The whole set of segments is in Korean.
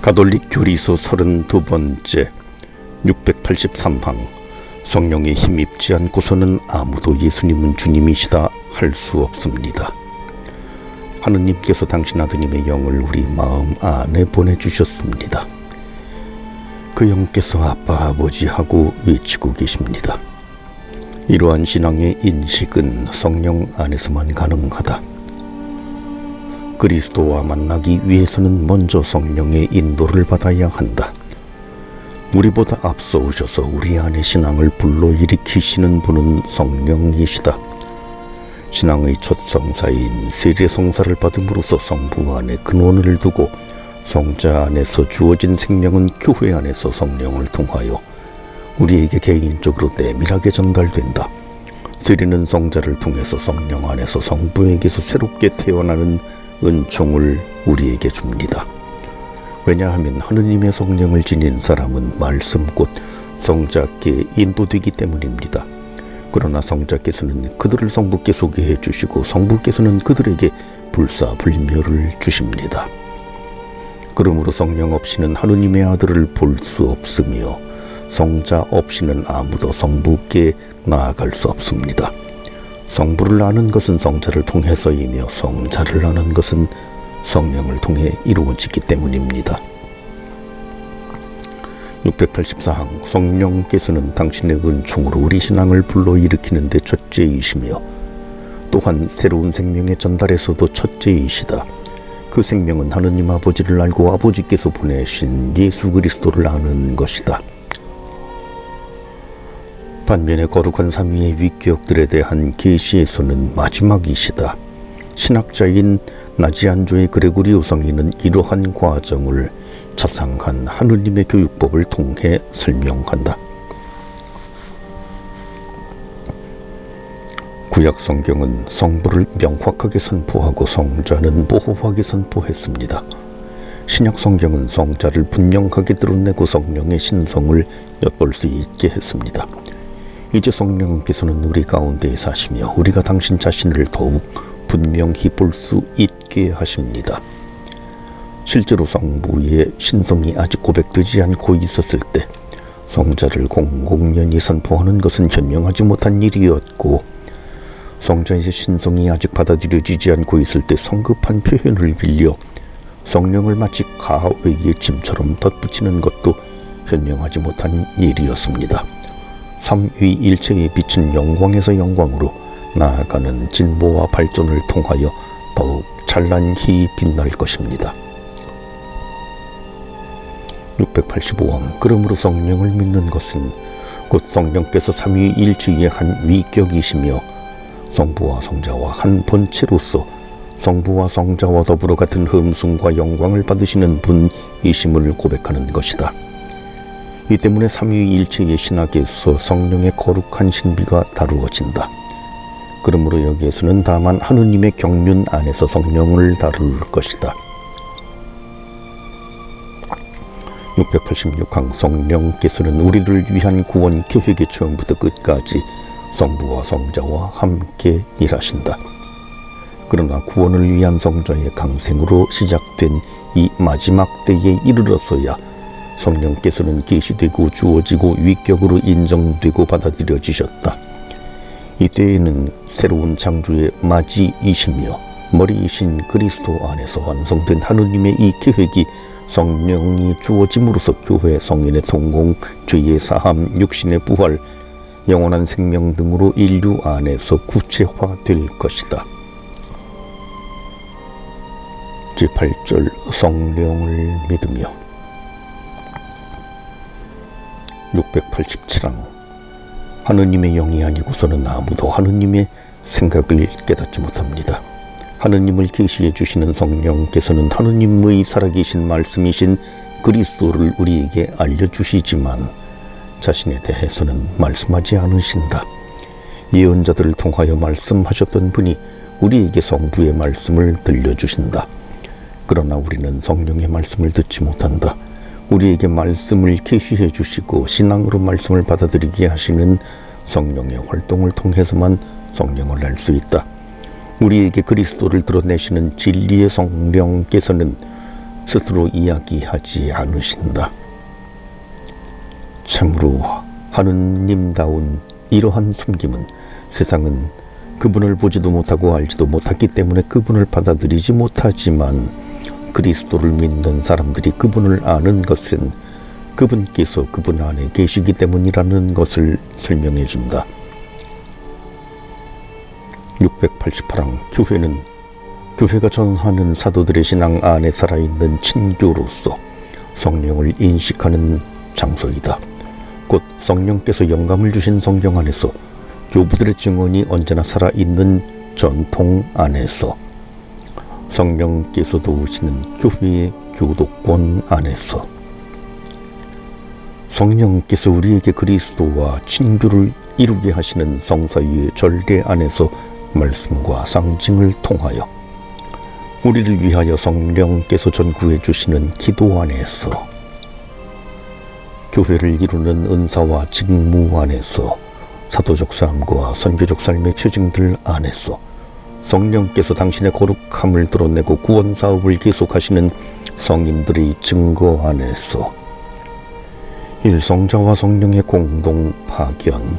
가톨릭 교리서 32번째 683항 성령의 힘입지 않고서는 아무도 예수님은 주님이시다 할 수 없습니다. 하느님께서 당신 아드님의 영을 우리 마음 안에 보내주셨습니다. 그 영께서 아빠 아버지 하고 외치고 계십니다. 이러한 신앙의 인식은 성령 안에서만 가능하다. 그리스도와 만나기 위해서는 먼저 성령의 인도를 받아야 한다. 우리보다 앞서 오셔서 우리 안에 신앙을 불러일으키시는 분은 성령이시다. 신앙의 첫 성사인 세례성사를 받음으로써 성부 안에 근원을 두고 성자 안에서 주어진 생명은 교회 안에서 성령을 통하여 우리에게 개인적으로 내밀하게 전달된다. 세례는 성자를 통해서 성령 안에서 성부에게서 새롭게 태어나는 은총을 우리에게 줍니다. 왜냐하면 하느님의 성령을 지닌 사람은 말씀 곧 성자께 인도되기 때문입니다. 그러나 성자께서는 그들을 성부께 소개해 주시고 성부께서는 그들에게 불사불멸을 주십니다. 그러므로 성령 없이는 하느님의 아들을 볼 수 없으며 성자 없이는 아무도 성부께 나아갈 수 없습니다. 성부를 아는 것은 성자를 통해서이며 성자를 아는 것은 성령을 통해 이루어지기 때문입니다. 684항 성령께서는 당신의 은총으로 우리 신앙을 불러일으키는 데 첫째이시며 또한 새로운 생명의 전달에서도 첫째이시다. 그 생명은 하느님 아버지를 알고 아버지께서 보내신 예수 그리스도를 아는 것이다. 반면에 거룩한 삼위의 위격들에 대한 계시에서는 마지막이시다. 신학자인 나지안조의 그레고리오 성인은 이러한 과정을 자상한 하느님의 교육법을 통해 설명한다. 구약 성경은 성부를 명확하게 선포하고 성자는 모호하게 선포했습니다. 신약 성경은 성자를 분명하게 드러내고 성령의 신성을 엿볼 수 있게 했습니다. 이제 성령께서는 우리 가운데 사시며 우리가 당신 자신을 더욱 분명히 볼 수 있게 하십니다. 실제로 성부의 신성이 아직 고백되지 않고 있었을 때 성자를 공공연히 선포하는 것은 현명하지 못한 일이었고, 성자의 신성이 아직 받아들여지지 않고 있을 때 성급한 표현을 빌려 성령을 마치 가의의 짐처럼 덧붙이는 것도 현명하지 못한 일이었습니다. 삼위일체에 비친 영광에서 영광으로 나아가는 진보와 발전을 통하여 더욱 찬란히 빛날 것입니다. 685항 그러므로 성령을 믿는 것은 곧 성령께서 삼위일체의 한 위격이시며 성부와 성자와 한 본체로서 성부와 성자와 더불어 같은 흠숭과 영광을 받으시는 분이심을 고백하는 것이다. 이 때문에 삼위일체의 신학에서 성령의 거룩한 신비가 다루어진다. 그러므로 여기에서는 다만 하느님의 경륜 안에서 성령을 다룰 것이다. 686항 성령께서는 우리를 위한 구원 계획의 처음부터 끝까지 성부와 성자와 함께 일하신다. 그러나 구원을 위한 성자의 강생으로 시작된 이 마지막 때에 이르러서야 성령께서는 계시되고 주어지고 위격으로 인정되고 받아들여지셨다. 이때에는 새로운 창조의 맞이이시며 머리이신 그리스도 안에서 완성된 하느님의 이 계획이 성령이 주어짐으로써 교회 성인의 통공, 죄의 사함, 육신의 부활, 영원한 생명 등으로 인류 안에서 구체화될 것이다. 제8절 성령을 믿으며 687항 하느님의 영이 아니고서는 아무도 하느님의 생각을 깨닫지 못합니다. 하느님을 계시해 주시는 성령께서는 하느님의 살아계신 말씀이신 그리스도를 우리에게 알려주시지만 자신에 대해서는 말씀하지 않으신다. 예언자들을 통하여 말씀하셨던 분이 우리에게 성부의 말씀을 들려주신다. 그러나 우리는 성령의 말씀을 듣지 못한다. 우리에게 말씀을 계시해 주시고 신앙으로 말씀을 받아들이게 하시는 성령의 활동을 통해서만 성령을 알 수 있다. 우리에게 그리스도를 드러내시는 진리의 성령께서는 스스로 이야기하지 않으신다. 참으로 하느님다운 이러한 숨김은 세상은 그분을 보지도 못하고 알지도 못하기 때문에 그분을 받아들이지 못하지만 그리스도를 믿는 사람들이 그분을 아는 것은 그분께서 그분 안에 계시기 때문이라는 것을 설명해 준다. 688항 교회가 전하는 사도들의 신앙 안에 살아있는 친교로서 성령을 인식하는 장소이다. 곧 성령께서 영감을 주신 성경 안에서 교부들의 증언이 언제나 살아있는 전통 안에서 성령께서 도우시는 교회의 교도권 안에서 성령께서 우리에게 그리스도와 친교를 이루게 하시는 성사위의 전례 안에서 말씀과 상징을 통하여 우리를 위하여 성령께서 전구해 주시는 기도 안에서 교회를 이루는 은사와 직무 안에서 사도적 삶과 선교적 삶의 표징들 안에서 성령께서 당신의 거룩함을 드러내고 구원 사업을 계속하시는 성인들의 증거 안에서 일성자와 성령의 공동 파견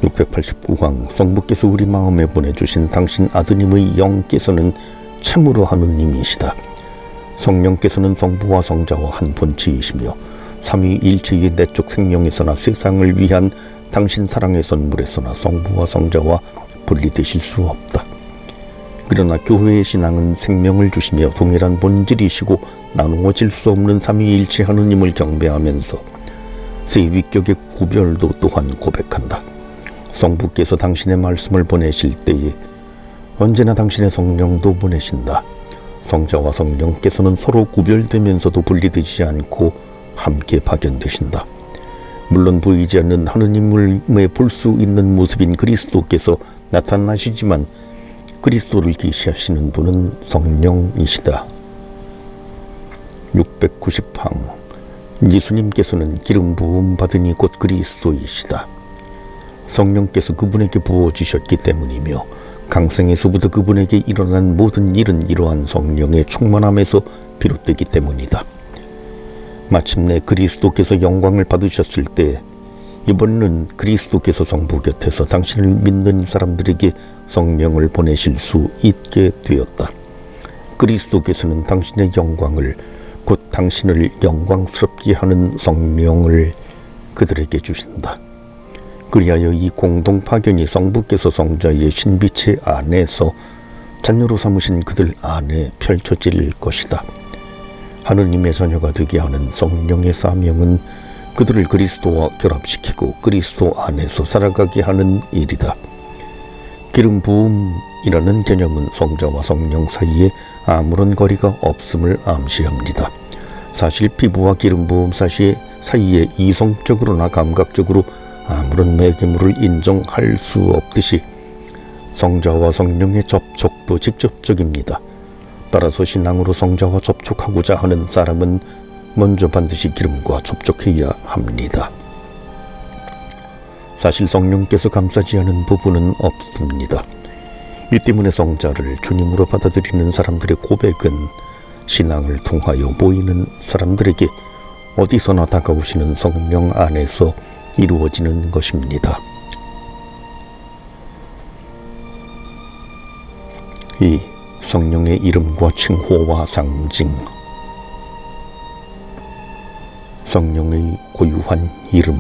689항 성부께서 우리 마음에 보내주신 당신 아드님의 영께서는 참으로 하느님이시다. 성령께서는 성부와 성자와 한 본체이시며 삼위일체의 내적 생명에서나 세상을 위한 당신 사랑의 선물에서나 성부와 성자와 분리되실 수 없다. 그러나 교회의 신앙은 생명을 주시며 동일한 본질이시고 나누어질 수 없는 삼위일체 하느님을 경배하면서 세 위격의 구별도 또한 고백한다. 성부께서 당신의 말씀을 보내실 때에 언제나 당신의 성령도 보내신다. 성자와 성령께서는 서로 구별되면서도 분리되지 않고 함께 파견되신다. 물론 보이지 않는 하느님을 볼 수 있는 모습인 그리스도께서 나타나시지만 그리스도를 계시하시는 분은 성령이시다. 690항 예수님께서는 기름 부음 받으니 곧 그리스도이시다. 성령께서 그분에게 부어주셨기 때문이며 강생에서부터 그분에게 일어난 모든 일은 이러한 성령의 충만함에서 비롯되기 때문이다. 마침내 그리스도께서 영광을 받으셨을 때 이번에는 그리스도께서 성부 곁에서 당신을 믿는 사람들에게 성령을 보내실 수 있게 되었다. 그리스도께서는 당신의 영광을 곧 당신을 영광스럽게 하는 성령을 그들에게 주신다. 그리하여 이 공동 파견이 성부께서 성자의 신비체 안에서 자녀로 삼으신 그들 안에 펼쳐질 것이다. 하느님의 자녀가 되게 하는 성령의 사명은 그들을 그리스도와 결합시키고 그리스도 안에서 살아가게 하는 일이다. 기름 부음이라는 개념은 성자와 성령 사이에 아무런 거리가 없음을 암시합니다. 사실 피부와 기름 부음 사이에 이성적으로나 감각적으로 아무런 매개물을 인정할 수 없듯이 성자와 성령의 접촉도 직접적입니다. 따라서 신앙으로 성자와 접촉하고자 하는 사람은 먼저 반드시 기름과 접촉해야 합니다. 사실 성령께서 감싸지 않은 부분은 없습니다. 이 때문에 성자를 주님으로 받아들이는 사람들의 고백은 신앙을 통하여 보이는 사람들에게 어디서나 다가오시는 성령 안에서 이루어지는 것입니다. 이 성령의 이름과 칭호와 상징, 성령의 고유한 이름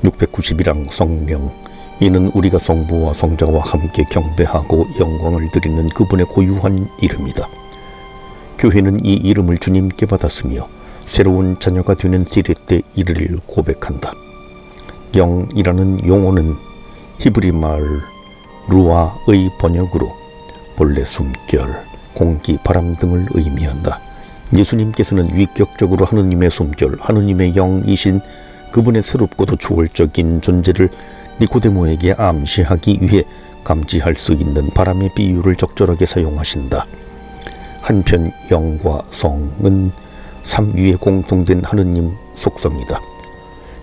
691항 성령 이는 우리가 성부와 성자와 함께 경배하고 영광을 드리는 그분의 고유한 이름이다. 교회는 이 이름을 주님께 받았으며 새로운 자녀가 되는 세례 때 이를 고백한다. 영이라는 용어는 히브리 말 루아의 번역으로 본래 숨결, 공기, 바람 등을 의미한다. 예수님께서는 위격적으로 하느님의 숨결, 하느님의 영이신 그분의 새롭고도 초월적인 존재를 니코데모에게 암시하기 위해 감지할 수 있는 바람의 비유를 적절하게 사용하신다. 한편 영과 성은 삼위에 공통된 하느님 속성이다.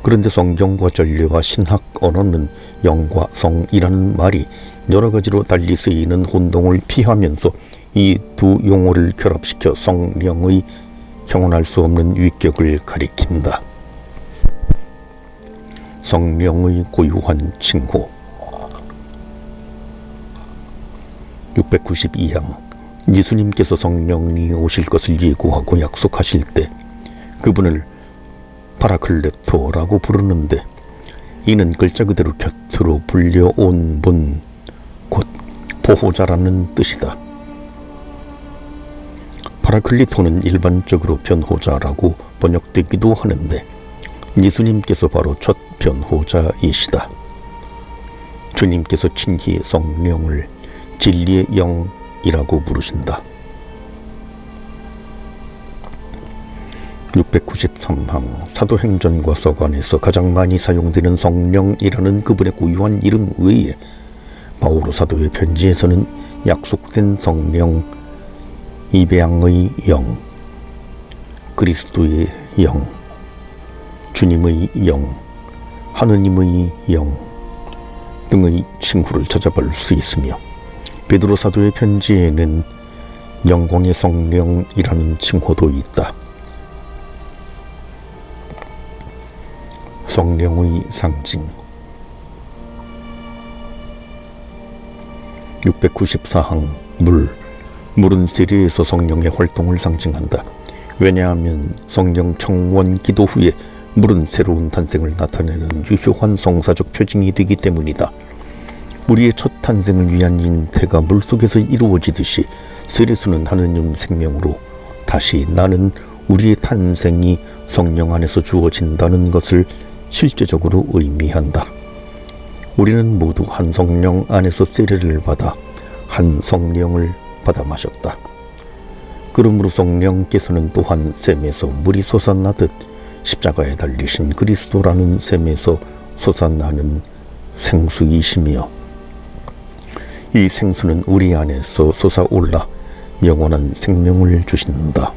그런데 성경과 전례와 신학 언어는 영과 성이라는 말이 여러 가지로 달리 쓰이는 혼동을 피하면서 이 두 용어를 결합시켜 성령의 형언할 수 없는 위격을 가리킨다. 성령의 고유한 칭호. 692항. 예수님께서 성령이 오실 것을 예고하고 약속하실 때 그분을 파라클레토라고 부르는데, 이는 글자 그대로 곁으로 불려온 분, 곧 보호자라는 뜻이다. 파라클리토는 일반적으로 변호자라고 번역되기도 하는데 예수님께서 바로 첫 변호자이시다. 주님께서 친히 성령을 진리의 영이라고 부르신다. 693항. 사도행전과 서간에서 가장 많이 사용되는 성령이라는 그분의 고유한 이름 외에 바오로 사도의 편지에서는 약속된 성령, 이배양의 영, 그리스도의 영, 주님의 영, 하느님의 영 등의 칭호를 찾아볼 수 있으며, 베드로 사도의 편지에는 영광의 성령이라는 칭호도 있다. 성령의 상징. 694항. 물은 세례에서 성령의 활동을 상징한다. 왜냐하면 성령 청원 기도 후에 물은 새로운 탄생을 나타내는 유효한 성사적 표징이 되기 때문이다. 우리의 첫 탄생을 위한 잉태가 물속에서 이루어지듯이 세례수는 하느님 생명으로 다시 나는 우리의 탄생이 성령 안에서 주어진다는 것을 실제적으로 의미한다. 우리는 모두 한 성령 안에서 세례를 받아 한 성령을 받아 마셨다. 그러므로 성령께서는 또한 샘에서 물이 솟아나듯 십자가에 달리신 그리스도라는 샘에서 솟아나는 생수이시며, 이 생수는 우리 안에서 솟아올라 영원한 생명을 주신다.